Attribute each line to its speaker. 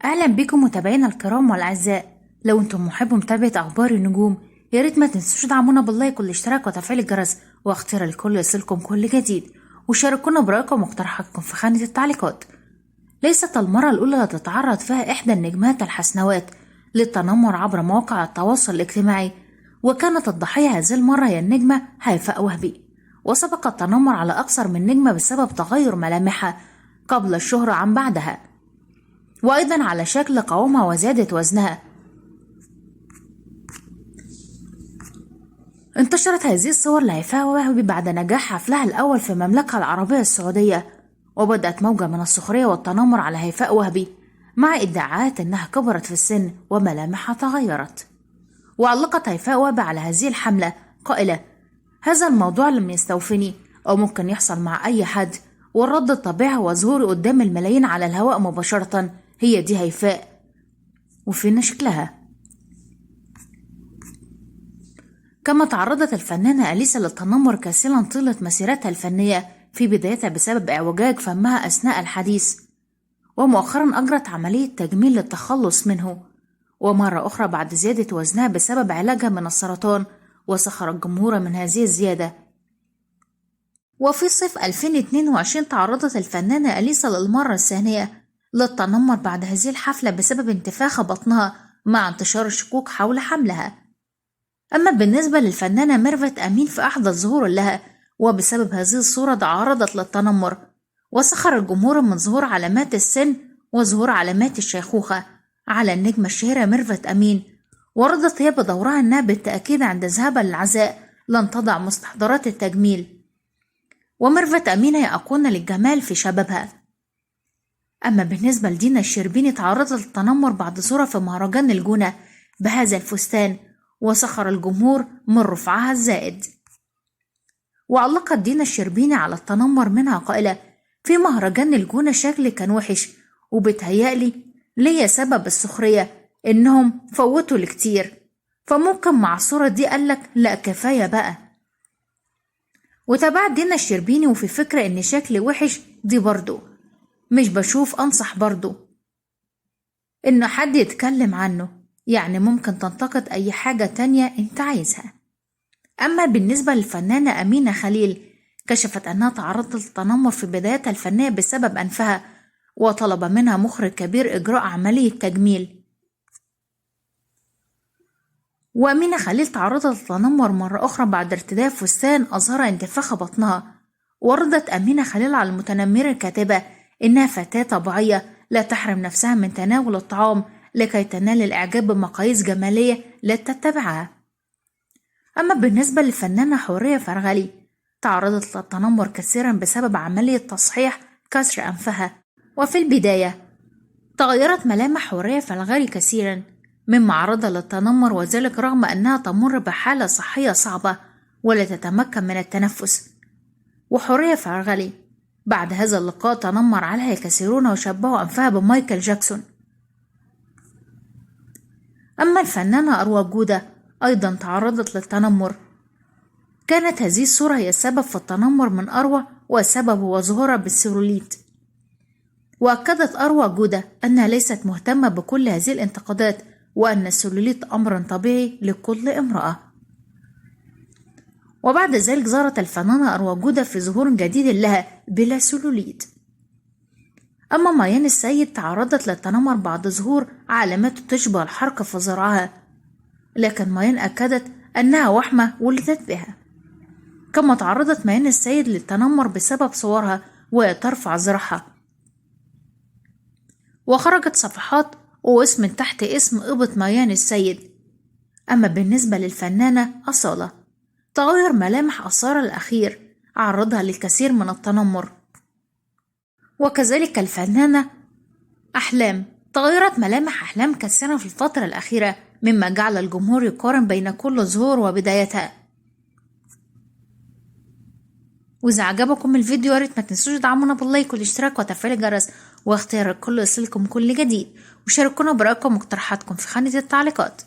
Speaker 1: اهلا بكم متابعينا الكرام والاعزاء. لو انتم محبوا متابعه اخبار النجوم يا ريت ما تنسوش تدعمونا باللايك والاشتراك وتفعيل الجرس واختيار الكل يصلكم كل جديد، وشاركونا برايكم واقتراحاتكم في خانه التعليقات. ليست المره الاولى التي تتعرض فيها احدى النجمات الحسنوات للتنمر عبر مواقع التواصل الاجتماعي، وكانت الضحيه هذه المره هي النجمه هيفاء وهبي، وسبق التنمر على اكثر من نجمه بسبب تغير ملامحها قبل الشهرة عن بعدها، وأيضا على شكل قوامها وزادت وزنها. انتشرت هذه الصور لهيفاء وهبي بعد نجاح حفلها الأول في المملكة العربية السعودية، وبدأت موجة من السخرية والتنمر على هيفاء وهبي مع ادعاءات أنها كبرت في السن وملامحها تغيرت. وعلقت هيفاء وهبي على هذه الحملة قائلة: هذا الموضوع لم يستوفني أو ممكن يحصل مع أي حد، والرد الطبيعي هو ظهوري قدام الملايين على الهواء مباشرة. هي دي هيفاء وفين شكلها. كما تعرضت الفنانة أليسا للتنمر كثيرا طيلة مسيرتها الفنية، في بدايتها بسبب اعوجاج فمها أثناء الحديث، ومؤخرا أجرت عملية تجميل للتخلص منه، ومرة أخرى بعد زيادة وزنها بسبب علاجها من السرطان، وسخر الجمهور من هذه الزيادة. وفي صيف 2022 تعرضت الفنانة أليسا للمرة الثانية للتنمر بعد هذه الحفلة بسبب انتفاخ بطنها مع انتشار الشكوك حول حملها. أما بالنسبة للفنانة ميرفت أمين في أحدث ظهور لها، وبسبب هذه الصورة تعرضت للتنمر، وسخر الجمهور من ظهور علامات السن وظهور علامات الشيخوخة على النجمة الشهيرة ميرفت أمين، وردت هي بدورها أنها بالتأكيد عند ذهابها للعزاء لن تضع مستحضرات التجميل، وميرفت أمين هي أيقونة للجمال في شبابها. أما بالنسبة لدينا الشربيني تعرضت للتنمر بعد ظهورها في مهرجان الجونة بهذا الفستان، وسخر الجمهور من رفعها الزائد. وعلقت دينا الشربيني على التنمر منها قائلة: في مهرجان الجونة شكلي كان وحش، وبتهيألي ليا سبب السخرية إنهم فوتوا لكتير، فممكن مع الصورة دي قالك لا كفاية بقى. وتابعت دينا الشربيني: وفي فكرة إن شكلي وحش دي برضو مش بشوف أنصح برضو إنه حد يتكلم عنه، يعني ممكن تنتقد أي حاجة تانية أنت عايزها. أما بالنسبة للفنانة أمينة خليل، كشفت أنها تعرضت للتنمر في بدايتها الفنية بسبب أنفها، وطلب منها مخرج كبير إجراء عملية تجميل. وأمينة خليل تعرضت للتنمر مرة أخرى بعد ارتداء فستان أظهر انتفاخ بطنها، وردت أمينة خليل على المتنمرة الكاتبة إنها فتاة طبيعية لا تحرم نفسها من تناول الطعام لكي تنال الإعجاب بمقاييس جمالية لا تتبعها. أما بالنسبة للفنانة حورية فرغلي، تعرضت للتنمر كثيرا بسبب عملية تصحيح كسر أنفها، وفي البداية تغيرت ملامح حورية فرغلي كثيرا مما عرضها للتنمر، وذلك رغم أنها تمر بحالة صحية صعبة ولا تتمكن من التنفس. وحورية فرغلي بعد هذا اللقاء تنمر عليها الكثيرون وشبهوا أنفها بمايكل جاكسون. أما الفنانة أروى جودة أيضا تعرضت للتنمر، كانت هذه الصورة هي السبب في التنمر من أروى، والسبب هو ظهورها بالسيلوليت. وأكدت أروى جودة أنها ليست مهتمة بكل هذه الانتقادات، وأن السيلوليت أمر طبيعي لكل امرأة. وبعد ذلك ظهرت الفنانة أروى جودة في ظهور جديد لها بلا سيلوليت. أما ميان السيد تعرضت للتنمر بعد ظهور علامات تشبه الحرق في ذراعها، لكن ميان أكدت أنها وحمة ولدت بها. كما تعرضت ميان السيد للتنمر بسبب صورها وهي ترفع ذراعها، وخرجت صفحات واسم تحت اسم إبط ميان السيد. أما بالنسبة للفنانة أصالة، تغير ملامح أثار الأخير عرضها للكثير من التنمر، وكذلك الفنانة أحلام تغيرت ملامح أحلام كثيرا في الفترة الأخيرة، مما جعل الجمهور يقارن بين كل ظهور وبدايتها. وإذا عجبكم الفيديو ياريت ما تنسوش تدعمونا باللايك والاشتراك وتفعيل الجرس واختيار الكل يصلكم كل جديد، وشاركونا برأيكم واقتراحاتكم في خانة التعليقات.